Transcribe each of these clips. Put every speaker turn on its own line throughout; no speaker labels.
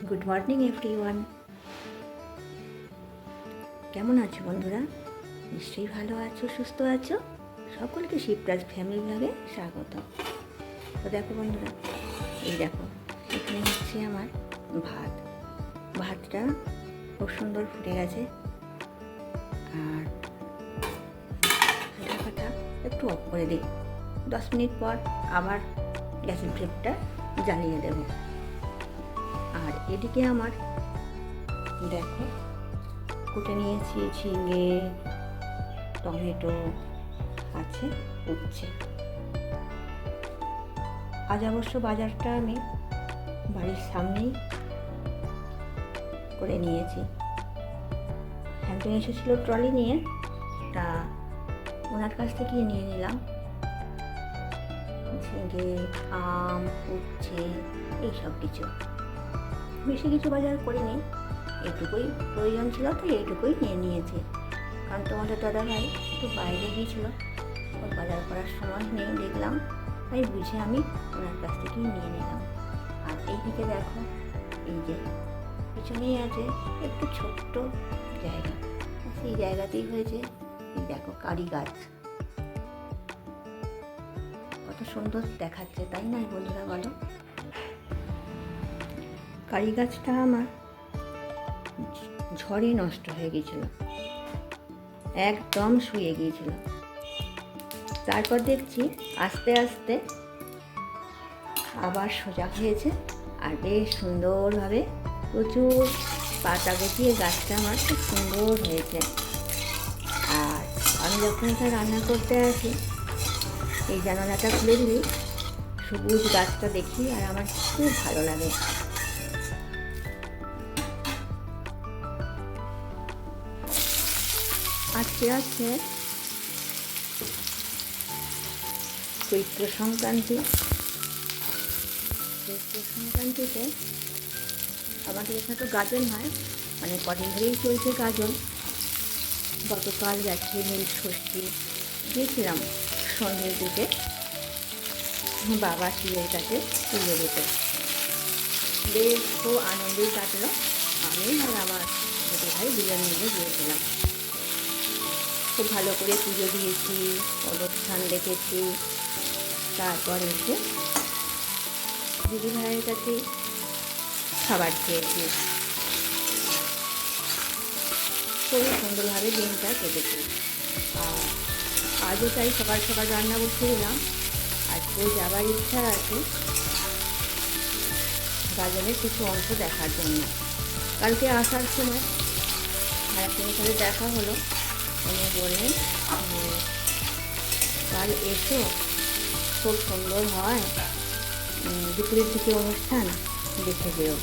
Good morning everyone. কেমন আছো বন্ধুরা? নিশ্চয়ই ভালো আছো, সুস্থ আছো। সকলকে শিবরাজ ফ্যামিলি ব্লগে স্বাগত। তো দেখো বন্ধুরা, এই দেখো এখানে হচ্ছে আমার ভাতটা খুব সুন্দর ফুটে গেছে। আর ঢাকাটা একটু অফ করে দিই, 10 মিনিট পর আবার গ্যাসের ফ্লেমটা জ্বালিয়ে দেব। আর এদিকে আমার দেখো কুটে নিয়েছি ঝিঙে, টমেটো আছে, উঠছে। আজ অবশ্য বাজারটা আমি বাড়ির সামনেই করে নিয়েছি। একজন এসেছিল ট্রলি নিয়ে, তা ওনার কাছ থেকে নিয়ে নিলাম ঝিঙে, আম, উচ্ছে, এইসব কিছু। বেশি কিছু বাজার করিনি, এইটুকুই প্রয়োজন ছিল, তো এইটুকুই নিয়ে নিয়েছি। কারণ তোমাদের দাদাভাই একটু বাইরে গিয়েছিল, ওর বাজার করার সময় নেই দেখলাম, তাই বুঝে আমি ওনার কাছ থেকেই নিয়ে নিলাম। আর এইদিকে দেখো, এই যে পিছনেই আছে একটু ছোট্ট জায়গা, সেই জায়গাতেই হয়েছে এই দেখো কারি গাছ। কত সুন্দর দেখাচ্ছে, তাই না বন্ধুরা বলো? কারি গাছটা আমার ঝড়ে নষ্ট হয়ে গিয়েছিল, একদম শুয়ে গিয়েছিল। তারপর দেখছি আস্তে আস্তে আবার সোজা হয়েছে, আর বেশ সুন্দরভাবে প্রচুর পাতা গজিয়ে গাছটা আমার খুব সুন্দর হয়েছে। আর আমি যখন এটা রান্না করতে আসি, এই জানালাটা খুলে দিই, সবুজ গাছটা দেখি আর আমার খুব ভালো লাগে। আজকে আছে চৈত্র সংক্রান্তি। চৈত্র সংক্রান্তিতে আমাদের এখানে তো গাজন হয়, মানে কদিন ধরেই চলছে গাজন। গতকাল গেছে নীল ষষ্ঠী, গিয়েছিলাম সন্ধ্যের দিকে বাবা শিবের কাছে পুজো দিতে। বেশ খুব আনন্দেই কাটলো। আমি আর আমার ছোটো ভাই দুজন মিলে গিয়েছিলাম। খুব ভালো করে পুজো দিয়েছি, অনুষ্ঠান দেখেছি। তারপর এসে দিদি ভাইয়ের কাছে খাবার খেয়েছি। খুবই সুন্দরভাবে দিনটা কেটেছে। আর আজও তাই সকাল সকাল রান্না বসে দিলাম। আজকে যাবার ইচ্ছা আছে গাজনের কিছু অংশ দেখার জন্য। কালকে আসার সময় একজনের সাথে দেখা হলো, উনি বললেন কাল এসো, খুব সুন্দর হয়, দুপুরের দিকে অনুষ্ঠান দেখে যেও।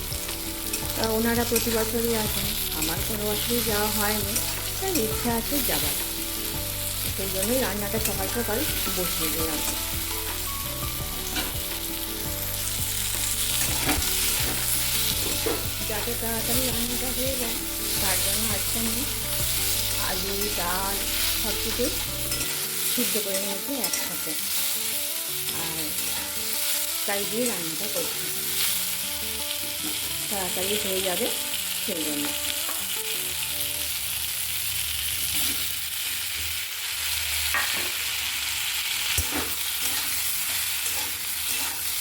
তা ওনারা প্রতি বছরই আসেন, আমার কোনো বছরই যাওয়া হয়নি, তাই ইচ্ছা আছে যাবার। সেই জন্যই রান্নাটা সকাল সকাল বসিয়ে দিলাম। যাতে তাড়াতাড়ি রান্নাটা হয়ে যায়, তার জন্য আজকে আমি আলু, ডাল সব কিছু সিদ্ধ করে নিয়েছি একসাথে, আর তাই দিয়ে রান্নাটা করছি, তাড়াতাড়ি হয়ে যাবে সেই জন্য।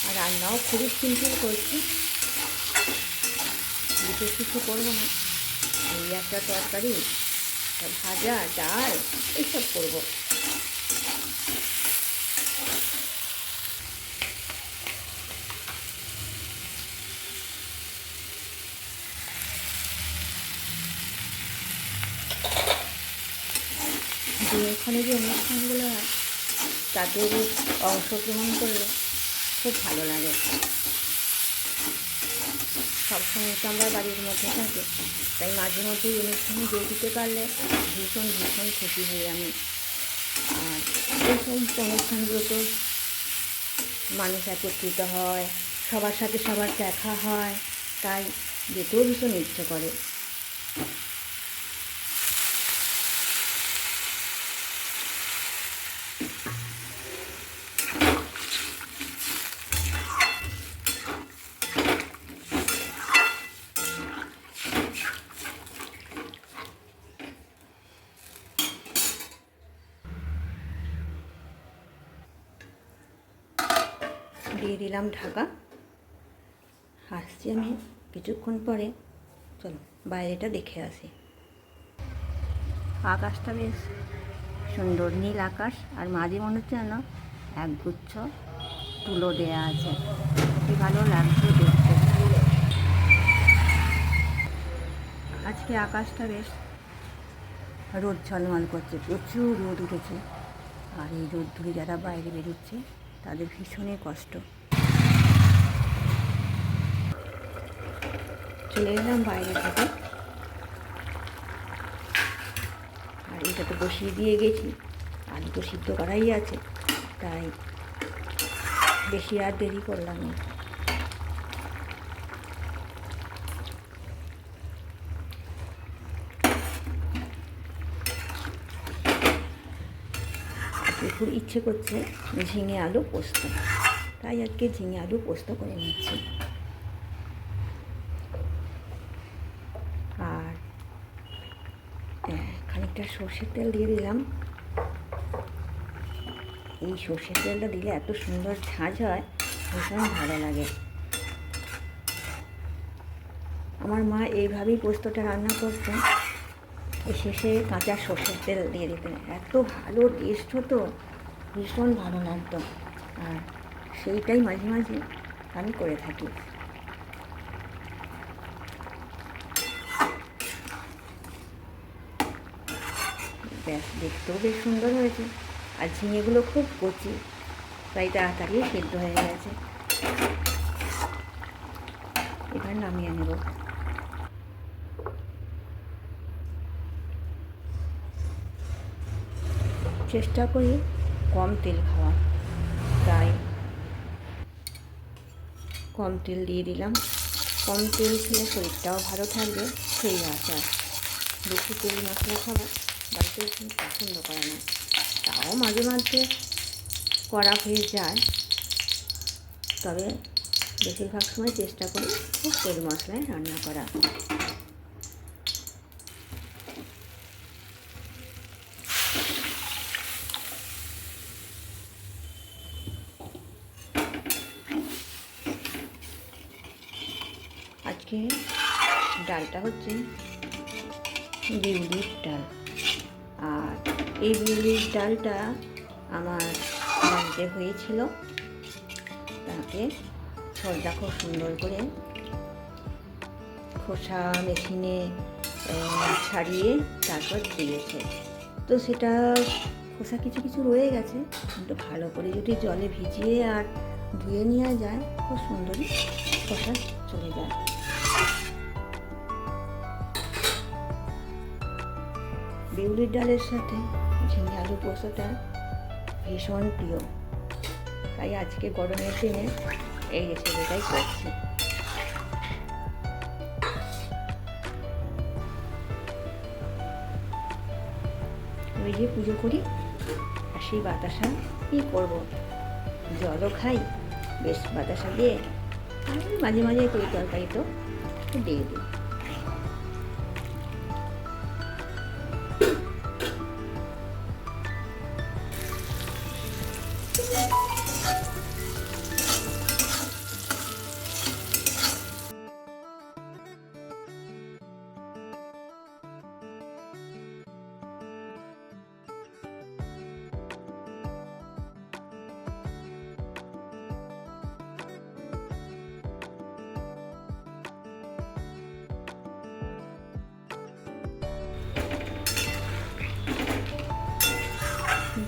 আর রান্নাও খুবই সিম্পল করছি, বিশেষ কিছু করবো না। এই একটা তরকারি, ভাজা, ডাল এইসব করবো। এখানে যে অনুষ্ঠানগুলো হয় তাদের অংশগ্রহণ করলে খুব ভালো লাগে। সবসময় তো আমরা বাড়ির মধ্যে থাকি, তাই মাঝে মধ্যে অনুষ্ঠানে যোগ দিতে পারলে ভীষণ ভীষণ খুশি হই আমি। আর এই সমস্ত অনুষ্ঠানগুলো তো মানুষ একত্রিত হয়, সবার সাথে সবার দেখা হয়, তাই যেতেও ভীষণ ইচ্ছে করে। দিয়ে দিলাম ঢাকা। আসছি আমি কিছুক্ষণ পরে, চলো বাইরেটা দেখে আসি। আকাশটা বেশ সুন্দর, নীল আকাশ, আর মাঝে মনে হচ্ছে যেন একগুচ্ছ তুলো দেয়া আছে, কি ভালো লাগছে দেখতে। আজকে আকাশটা বেশ রোদ ঝলমল করছে, প্রচুর রোদ উঠেছে, আর এই রোদ ধরে যারা বাইরে বেরোচ্ছে তাদের ভীষণই কষ্ট। চলে এলাম বাইরে থেকে, আর এটা তো বসিয়ে দিয়ে গেছি, আলু তো সিদ্ধ করাই আছে, তাই বেশি আর দেরি করলাম না। খুব ইচ্ছে করছে ঝিঙে আলু পোস্ত, তাই আজকে ঝিঙে আলু পোস্ত করে নিচ্ছি। আর খানিকটা সর্ষের তেল দিয়ে দিলাম। এই সর্ষের তেলটা দিলে এত সুন্দর ঝাঁঝ হয়, ভীষণ ভালো লাগে। আমার মা এইভাবেই পোস্তটা রান্না করতেন, শেষে কাঁচা সর্ষের তেল দিয়ে দিতেন, এত ভালো টেস্ট হতো, ভীষণ ভালো লাগতো। আর সেইটাই মাঝে মাঝে আমি করে থাকি। ব্যাস, দেখতেও বেশ সুন্দর হয়েছে, আর ঝিঙেগুলো খুব কচি, তাই তাড়াতাড়ি সেদ্ধ হয়ে গেছে। এবার নামিয়ে নেব। চেষ্টা করি কম তেল খাওয়া, তাই কম তেল দিয়ে দিলাম। কম তেল খেলে শরীরটাও ভালো থাকবে সেই আশা। বেশি তেল মশলা খাবার বাড়িতে পছন্দ করে না, তাও মাঝে মাঝে করা হয়ে যায়, তবে বেশিরভাগ সময় চেষ্টা করি খুব তেল মশলায় রান্না করা। আজকে ডালটা হচ্ছে বিউলির ডাল, আর এই বিউলির ডালটা আমার বাড়িতে হয়েছিল, তাকে ছোলটা খুব সুন্দর করে খোসা মেশিনে ছাড়িয়ে তারপর দিয়েছে। তো সেটা খোসা কিছু কিছু রয়ে গেছে, কিন্তু ভালো করে যদি জলে ভিজিয়ে আর ধুয়ে নেওয়া যায়, খুব সুন্দরই খোসা চলে যায়। বিউলির ডালের সাথে ঝিঙে আলু পোস্তটা ভীষণ প্রিয়, তাই আজকে গরমের দিনে এই রেসিপিটাই করছি। ওই যে পুজো করি, আর সেই বাতাসা কী করবো, জলও খাই বেশ বাতাসা দিয়ে, আর মাঝে মাঝে তরি তরকারি তো দিয়ে দিই।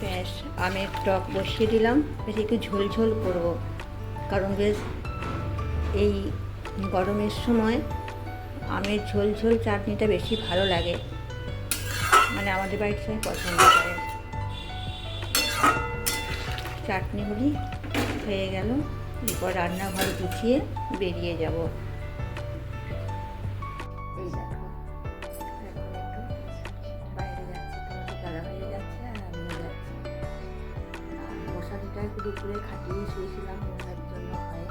ব্যাস, আমের টক বসিয়ে দিলাম, বেশ একটু ঝোল ঝোল করবো, কারণ বেশ এই গরমের সময় আমের ঝোল ঝোল চাটনিটা বেশি ভালো লাগে, মানে আমাদের বাড়ির সবাই পছন্দ করে। চাটনি হলি হয়ে গেল, এরপর রান্নাঘর গুছিয়ে বেরিয়ে যাব। এই দেখো, এখন একটু বাইরে যাচ্ছি, তোমাদের দাদাভাইও যাচ্ছে আর আমিও যাচ্ছি। আর মশারিটা একটু দুপুরে খাটিয়ে শুয়েছিলাম মশার জন্য, হয়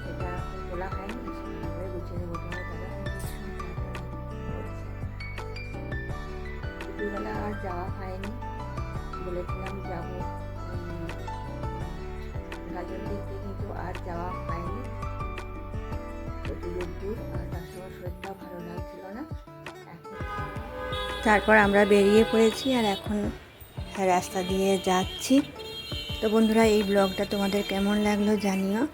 সেটা তোলা হয়নি, সেটা গুছিয়ে দেবো। তোমার দাদাভাই দুপুরবেলা আর যাওয়া হয়নি, বলেছিলাম যাবো গাজন দেখতে, কিন্তু আর তার সঙ্গে শরীরটাও ভালো লাগছিল না। তারপর আমরা বেরিয়ে পড়েছি আর এখন রাস্তা দিয়ে যাচ্ছি। তো বন্ধুরা, এই ব্লগটা তোমাদের কেমন লাগলো জানিও।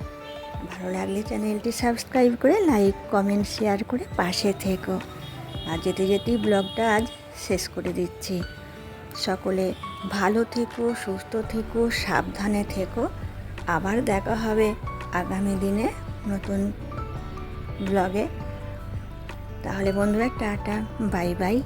ভালো লাগলে চ্যানেলটি সাবস্ক্রাইব করে লাইক কমেন্ট শেয়ার করে পাশে থেকো। আর যেতে যেতেই ব্লগটা আজ শেষ করে দিচ্ছি। সকলে ভালো থেকো, সুস্থ থেকো, সাবধানে থেকো। আবার দেখা হবে আগামী দিনে নতুন ব্লগে। তাহলে বন্ধুরা, টাটা, বাই বাই।